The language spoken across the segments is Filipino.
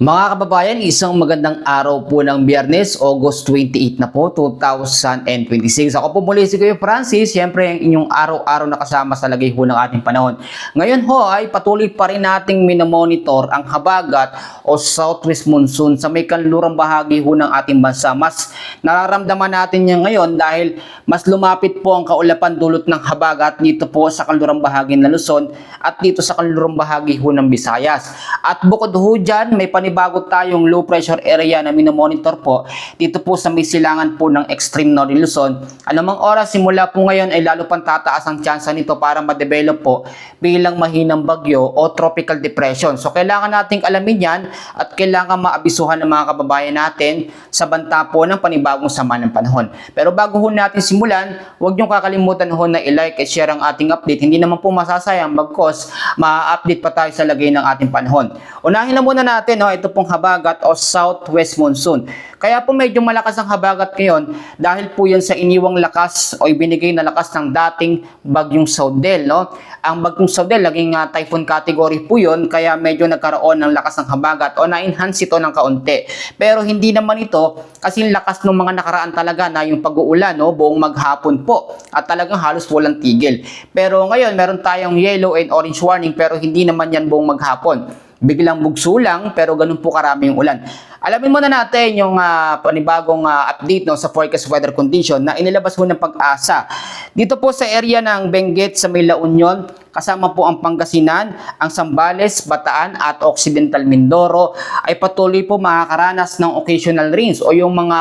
Mga kababayan, isang magandang araw po ng Biyernes, August 28 na po, 2026. Ako po muli si Kuya Francis, siyempre ang inyong araw-araw na kasama sa lagay ho ng ating panahon. Ngayon ho ay patuloy pa rin nating minomonitor ang habagat o southwest monsoon sa may kanlurang bahagi ho ng ating bansa. Mas nararamdaman natin yan ngayon dahil mas lumapit po ang kaulapan dulot ng habagat dito po sa kanlurang bahagi ng Luzon at dito sa kanlurang bahagi ho ng Visayas. At bukod ho dyan, may bago tayong low pressure area na minomonitor po dito po sa may silangan po ng extreme northern Luzon. Anumang oras simula po ngayon ay lalo pang tataas ang tsansa nito para ma-develop po bilang mahinang bagyo o tropical depression. So kailangan nating alamin yan at kailangan maabisuhan ng mga kababayan natin sa banta po ng panibagong sama ng panahon. Pero bago ho natin simulan, huwag niyong kakalimutan ho na i-like at share ang ating update. Hindi naman po masasayang bagkos ma-update pa tayo sa lagay ng ating panahon. Unahin na muna natin ito pong habagat o southwest monsoon. Kaya po medyo malakas ang habagat ngayon dahil po yan sa iniwang lakas o ibinigay na lakas ng dating bagyong Saudel. Ang bagyong Saudel, naging typhoon category po yun, kaya medyo nagkaroon ng lakas ng habagat o na-enhance ito ng kaunti. Pero hindi naman ito kasi lakas ng mga nakaraan talaga na yung pag-uulan buong maghapon po at talagang halos walang tigil. Pero ngayon meron tayong yellow and orange warning pero hindi naman yan buong maghapon. Biglang bugso lang pero ganun po karami yung ulan. Alamin muna natin yung panibagong update sa forecast weather condition na inilabas ho ng Pag-asa. Dito po sa area ng Benguet sa may La Union, kasama po ang Pangasinan, ang Zambales, Bataan at Occidental Mindoro ay patuloy po makakaranas ng occasional rains o yung mga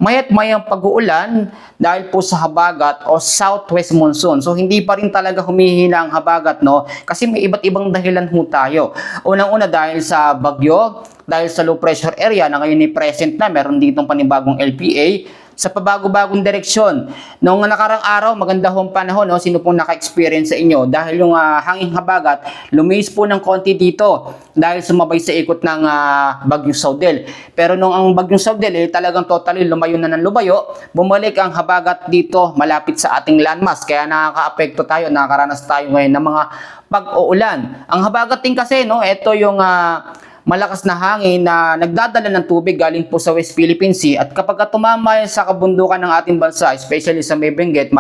mayat-mayang pag-uulan dahil po sa habagat o southwest monsoon. So hindi pa rin talaga humihina ang habagat kasi may iba't ibang dahilan ho tayo. Unang-una dahil sa bagyo, dahil sa low pressure area na ngayon ay present na, meron ditong panibagong LPA sa pabago-bagong direksyon. Noong nakarang araw, maganda hong panahon, sino pong naka-experience sa inyo? Dahil yung hanging habagat, lumis po ng konti dito dahil sumabay sa ikot ng bagyong Saudel. Pero nung ang bagyong Saudel talagang totally lumayo na ng lumayo, bumalik ang habagat dito malapit sa ating landmass. Kaya nakaka-apekto tayo, nakakaranas tayo ngayon ng mga pag-uulan. Ang habagat din kasi, ito yung malakas na hangin na nagdadala ng tubig galing po sa West Philippine Sea at kapag tumama sa kabundukan ng ating bansa, especially sa may Benguet,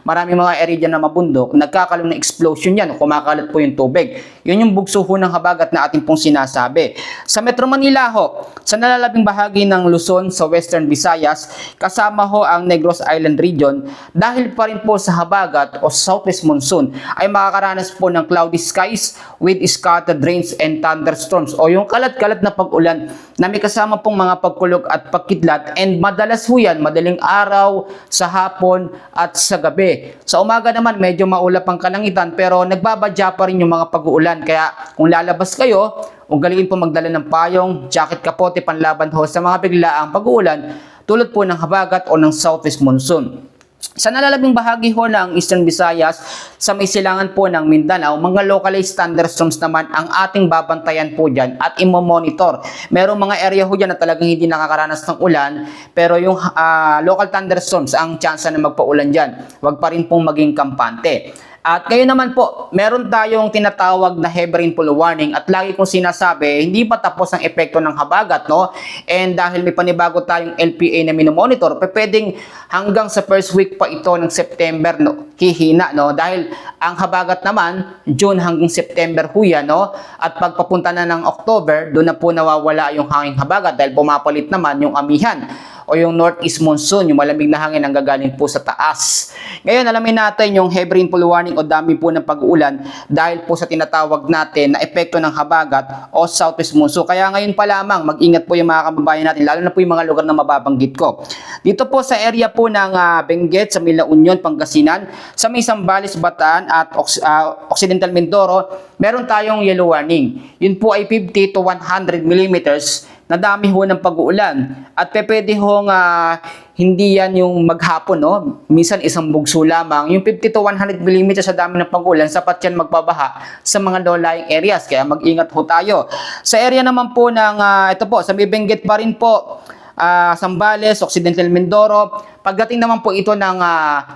marami mga area dyan na mabundok, nagkakaroon ng explosion yan o kumakalat po yung tubig. Yun yung bugso ho ng habagat na ating pong sinasabi. Sa Metro Manila sa nalalabing bahagi ng Luzon sa Western Visayas, kasama ang Negros Island region, dahil pa rin po sa habagat o southwest monsoon ay makakaranas po ng cloudy skies with scattered rains and thunderstorms o yung kalat-kalat na pag-ulan na may kasama pong mga pagkulog at pagkidlat and madalas yan madaling araw, sa hapon at sa gabi. Sa umaga naman medyo maulap ang kalangitan pero nagbabadya pa rin yung mga pag-uulan kaya kung lalabas kayo, ugaliin po magdala ng payong, jacket, kapote, panlaban sa mga biglaang pag-uulan tulad po ng habagat o ng southwest monsoon. Sa nalalabing bahagi ng Eastern Visayas, sa may silangan po ng Mindanao, mga localized thunderstorms naman ang ating babantayan po dyan at imomonitor. Merong mga area dyan na talagang hindi nakakaranas ng ulan, pero yung local thunderstorms ang tsansa na magpaulan dyan. Huwag pa rin pong maging kampante. At ngayon naman po, meron tayong tinatawag na heavy rainfall warning at lagi kong sinasabi, hindi pa tapos ang epekto ng habagat, And dahil may panibago tayong LPA na minomonitor, pwedeng hanggang sa first week pa ito ng September, hihina, Dahil ang habagat naman, June hanggang September yan, At pagpapunta na ng October, doon na po nawawala yung hanging habagat dahil pumapalit naman yung amihan o yung northeast monsoon, yung malamig na hangin ang gagaling po sa taas. Ngayon, alamin natin yung heavy rainfall warning o dami po ng pag-uulan dahil po sa tinatawag natin na epekto ng habagat o southwest monsoon. Kaya ngayon pa lamang, mag-ingat po yung mga kababayan natin, lalo na po yung mga lugar na mababanggit ko. Dito po sa area po ng Benguet, sa La Union, Pangasinan, sa may Zambales, Bataan at Occidental Mindoro, meron tayong yellow warning. Yun po ay 50 to 100 millimeters na dami ng pag-uulan at pwede hindi yan yung maghapon, minsan isang bugso lamang. Yung 50 to 100 mm sa dami ng pag-ulan, sapat yan magbabaha sa mga low-lying areas, kaya mag-ingat tayo. Sa area naman po ng ito po, sa may Benguet pa rin po, Zambales, Occidental Mindoro, pagdating naman po ito ng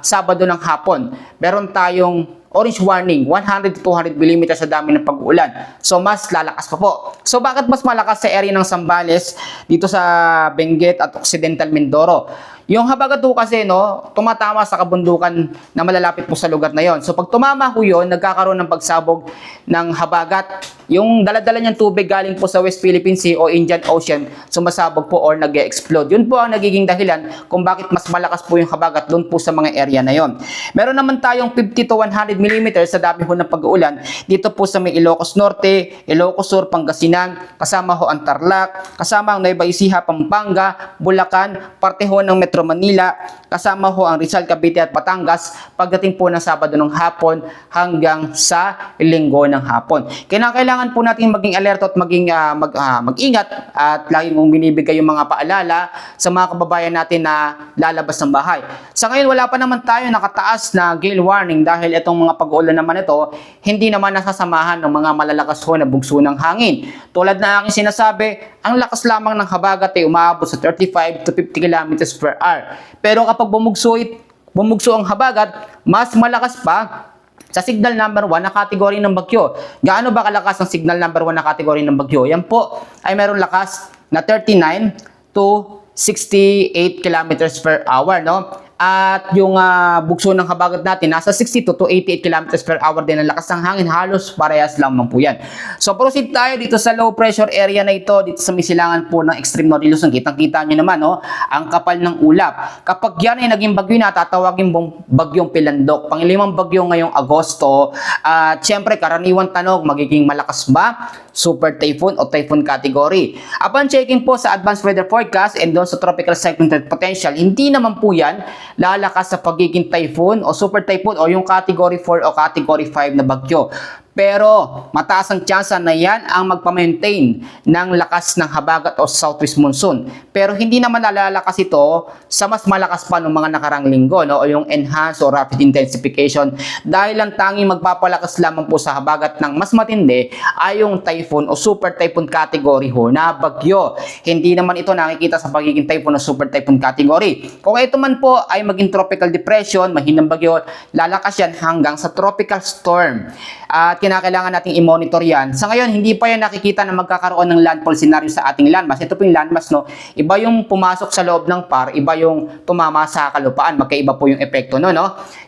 Sabado ng hapon, meron tayong orange warning, 100 to 200 mm sa dami ng pag-uulan. So, mas lalakas pa po. So, bakit mas malakas sa area ng Zambales dito sa Benguet at Occidental Mindoro? Yung habagat po kasi, no, tumatama sa kabundukan na malalapit po sa lugar na yon. So, pag tumama po yun, nagkakaroon ng pagsabog ng habagat. Yung daladala niyang tubig galing po sa West Philippine Sea o Indian Ocean, sumasabog po or nag-explode. Yun po ang nagiging dahilan kung bakit mas malakas po yung habagat doon po sa mga area na yon. Meron naman tayong 50 to 100 mm sa dami ho ng pag-uulan dito po sa may Ilocos Norte, Ilocos Sur, Pangasinan, kasama ho ang Tarlac, kasama ang Nueva Ecija, Pampanga, Bulacan, parte ho ng Metro Manila, kasama ho ang Rizal, Cavite at Batangas pagdating po ng Sabado ng hapon hanggang sa Linggo ng hapon. Kailangan po natin maging alerto at mag-ingat at lagi mong binibigay yung mga paalala sa mga kababayan natin na lalabas ng bahay. Sa ngayon, wala pa naman tayo nakataas na gale warning dahil itong mga pag-uulan naman ito, hindi naman nasasamahan ng mga malalakas ho na bugso ng hangin. Tulad na aking sinasabi, ang lakas lamang ng habagat ay umaabot sa 35 to 50 kilometers per hour. Pero kapag bumugso ang habagat, mas malakas pa sa signal number 1 na kategory ng bagyo. Gaano ba kalakas ang signal number 1 na kategory ng bagyo? Yan po ay meron lakas na 39 to 68 kilometers per hour, no? At yung bugso ng habagat natin, nasa 62 to 88 kilometers per hour din ang lakas ng hangin. Halos parehas lamang po yan. So proceed tayo dito sa low pressure area na ito, dito sa misilangan po ng extreme north Luzon. Kitang-kita nyo naman, no? Ang kapal ng ulap. Kapag yan ay naging bagyo na, tatawagin mong bagyong Pilandok. Pangilimang bagyo ngayong Agosto. At syempre, karaniwang tanong, magiging malakas ba? Super typhoon o typhoon category. Upon checking po sa advanced weather forecast and doon sa tropical cyclone threat potential, hindi naman po yan lalakas sa pagiging typhoon o super typhoon o yung category 4 o category 5 na bagyo. Pero mataas ang tsansa na yan ang magpa-maintain ng lakas ng habagat o southwest monsoon. Pero hindi naman lalakas ito sa mas malakas pa ng mga nakarang linggo, no? O yung enhanced o rapid intensification, dahil ang tanging magpapalakas lamang po sa habagat ng mas matindi ay yung typhoon o super typhoon category ho na bagyo. Hindi naman ito nakikita sa pagiging typhoon o super typhoon category. Kung ito man po ay maging tropical depression, mahinang bagyo, lalakas yan hanggang sa tropical storm. At kinakailangan nating i-monitor yan. Sa ngayon, hindi pa yan nakikita na magkakaroon ng landfall scenario sa ating landmass. Ito po yung landmass, no? Iba yung pumasok sa loob ng PAR, iba yung tumama sa kalupaan. Magkaiba po yung epekto, no?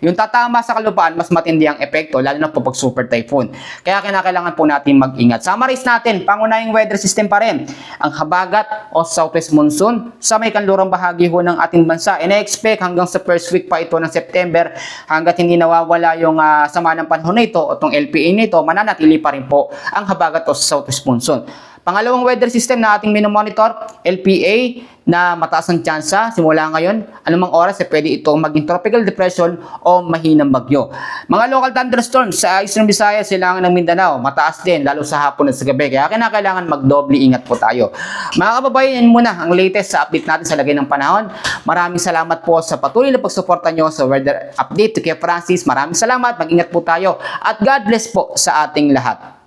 Yung tatama sa kalupaan, mas matindi ang epekto, lalo na po pag super typhoon. Kaya kinakailangan po natin mag-ingat. Summarize natin, pangunahing weather system pa rin. Ang habagat o southwest monsoon sa may kanlurang bahagi ho ng ating bansa. Ina-expect hanggang sa first week pa ito ng September, hanggat hindi nawawala yung sama ng panahon na ito o itong LPA nito, mananatili pa rin po ang habagat o southwest monsoon. Pangalawang weather system na ating minomonitor, LPA, na mataas ang tsansa simula ngayon, anumang oras pwede itong maging tropical depression o mahinang bagyo. Mga local thunderstorms sa Eastern Visayas, Silangan ng Mindanao, mataas din lalo sa hapon at sa gabi. Kaya kinakailangan magdoble ingat po tayo. Mga kababayan, yan muna ang latest sa update natin sa lagay ng panahon. Maraming salamat po sa patuloy na pagsuporta nyo sa weather update to Kuya Francis. Maraming salamat, mag-ingat po tayo at God bless po sa ating lahat.